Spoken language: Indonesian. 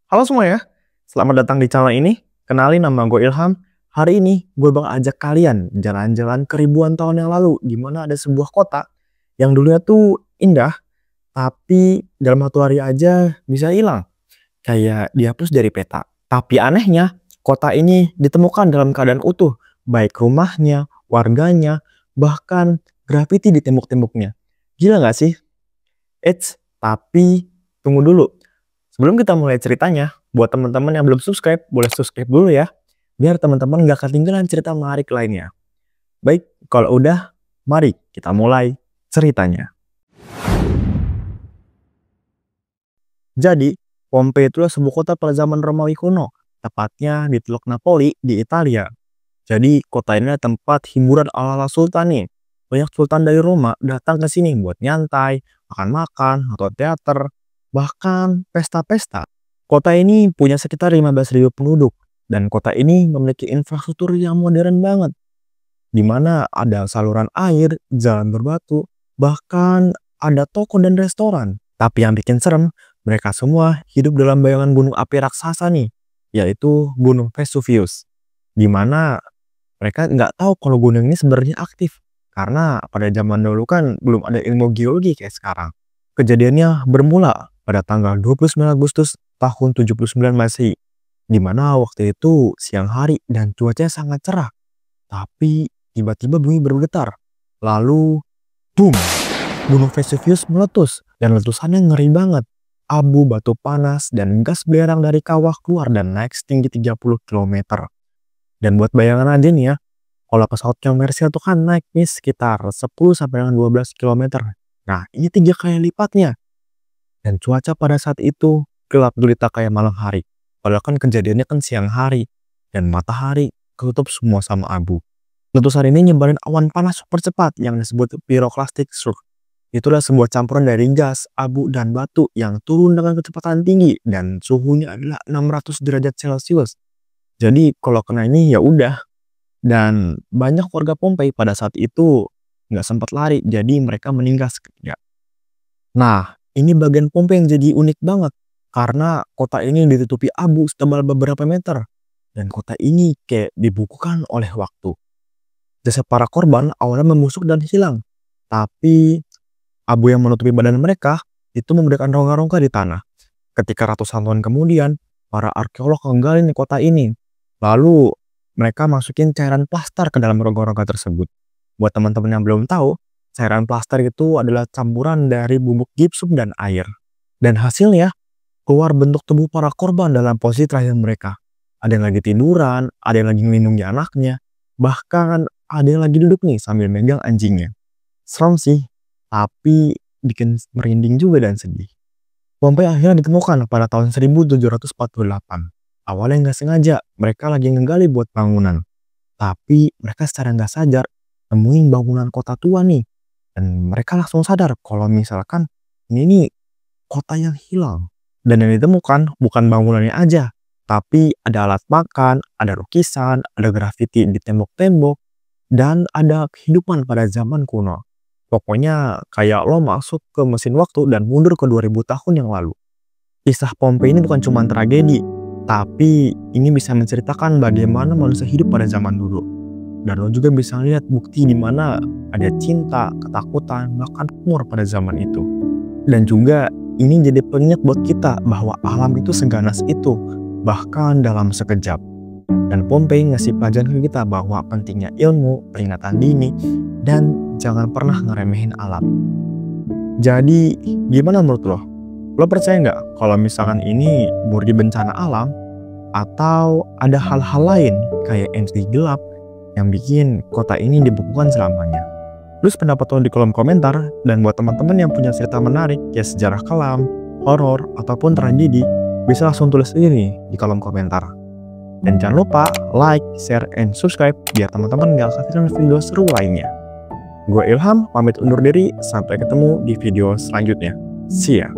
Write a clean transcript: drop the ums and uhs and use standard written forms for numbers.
Halo semuanya, selamat datang di channel ini. Kenalin, nama gue Ilham. Hari ini gue bakal ajak kalian jalan-jalan ke ribuan tahun yang lalu, di mana ada sebuah kota yang dulunya tuh indah, tapi dalam satu hari aja bisa hilang, kayak dihapus dari peta. Tapi anehnya, kota ini ditemukan dalam keadaan utuh, baik rumahnya, warganya, bahkan grafiti di tembok-temboknya. Gila gak sih? Tapi tunggu dulu. Sebelum kita mulai ceritanya, buat teman-teman yang belum subscribe, boleh subscribe dulu ya, biar teman-teman gak ketinggalan cerita menarik lainnya. Baik, kalau udah, mari kita mulai ceritanya. Jadi, Pompei itulah sebuah kota pada zaman Romawi kuno, tepatnya di Teluk Napoli di Italia. Jadi, kota ini adalah tempat hiburan ala-ala sultan nih. Banyak sultan dari Roma datang ke sini buat nyantai, makan-makan, atau teater, bahkan pesta-pesta. Kota ini punya sekitar 15.000 penduduk, dan kota ini memiliki infrastruktur yang modern banget, di mana ada saluran air, jalan berbatu, bahkan ada toko dan restoran. Tapi yang bikin serem, mereka semua hidup dalam bayangan gunung api raksasa nih, yaitu Gunung Vesuvius, di mana mereka nggak tahu kalau gunung ini sebenarnya aktif, karena pada zaman dulu kan belum ada ilmu geologi kayak sekarang. Kejadiannya bermula pada tanggal 29 Agustus tahun 79 Masehi, di mana waktu itu siang hari dan cuacanya sangat cerah. Tapi tiba-tiba bumi bergetar. Lalu, boom! Gunung Vesuvius meletus, dan letusannya ngeri banget. Abu, batu panas, dan gas belerang dari kawah keluar dan naik setinggi 30 km. Dan buat bayangan aja nih ya, kalau pesawat komersial itu kan naik nih sekitar 10-12 km. Nah, ini 3 kali lipatnya. Dan cuaca pada saat itu gelap gulita kayak malam hari. Padahal kan kejadiannya kan siang hari. Dan matahari ketutup semua sama abu. Letusan ini nyebarin awan panas super cepat yang disebut pyroclastic surge. Itulah sebuah campuran dari gas, abu, dan batu yang turun dengan kecepatan tinggi. Dan suhunya adalah 600 derajat Celcius. Jadi kalau kena ini ya udah. Dan banyak warga Pompei pada saat itu nggak sempat lari, jadi mereka meninggal seketika. Nah, ini bagian Pompei yang jadi unik banget, karena kota ini ditutupi abu setebal beberapa meter, dan kota ini kayak dibukukan oleh waktu. Jasad para korban awalnya membusuk dan hilang, tapi abu yang menutupi badan mereka itu memberikan rongga-rongga di tanah. Ketika ratusan tahun kemudian, para arkeolog menggali kota ini, lalu mereka masukin cairan plaster ke dalam rongga-rongga tersebut. Buat teman-teman yang belum tahu, cairan plaster itu adalah campuran dari bubuk gipsum dan air. Dan hasilnya, keluar bentuk tubuh para korban dalam posisi terakhir mereka. Ada yang lagi tiduran, ada yang lagi melindungi anaknya, bahkan ada yang lagi duduk nih sambil megang anjingnya. Serem sih, tapi bikin merinding juga dan sedih. Pompei akhirnya ditemukan pada tahun 1748. Awalnya nggak sengaja, mereka lagi ngegali buat bangunan. Tapi mereka secara nggak sadar nemuin bangunan kota tua nih. Dan mereka langsung sadar kalau misalkan ini nih kota yang hilang. Dan yang ditemukan bukan bangunannya aja, tapi ada alat makan, ada lukisan, ada grafiti di tembok-tembok, dan ada kehidupan pada zaman kuno. Pokoknya kayak lo masuk ke mesin waktu dan mundur ke 2000 tahun yang lalu. Kisah Pompei ini bukan cuma tragedi, tapi ini bisa menceritakan bagaimana manusia hidup pada zaman dulu. Dan lo juga bisa lihat bukti di mana ada cinta, ketakutan, bahkan humor pada zaman itu. Dan juga ini jadi pengingat buat kita bahwa alam itu seganas itu, bahkan dalam sekejap. Dan Pompei ngasih pelajaran ke kita bahwa pentingnya ilmu, peringatan dini, dan jangan pernah ngeremehin alam. Jadi gimana menurut lo? Lo percaya nggak kalau misalkan ini murni bencana alam, atau ada hal-hal lain kayak energi gelap yang bikin kota ini dibekukan selamanya? Tulis pendapat lo di kolom komentar, dan buat teman-teman yang punya cerita menarik kayak sejarah kelam, horor, ataupun tragedi, bisa langsung tulis ini di kolom komentar. Dan jangan lupa like, share, and subscribe biar teman-teman gak ketinggalan video seru lainnya. Gue Ilham, pamit undur diri, sampai ketemu di video selanjutnya. See ya!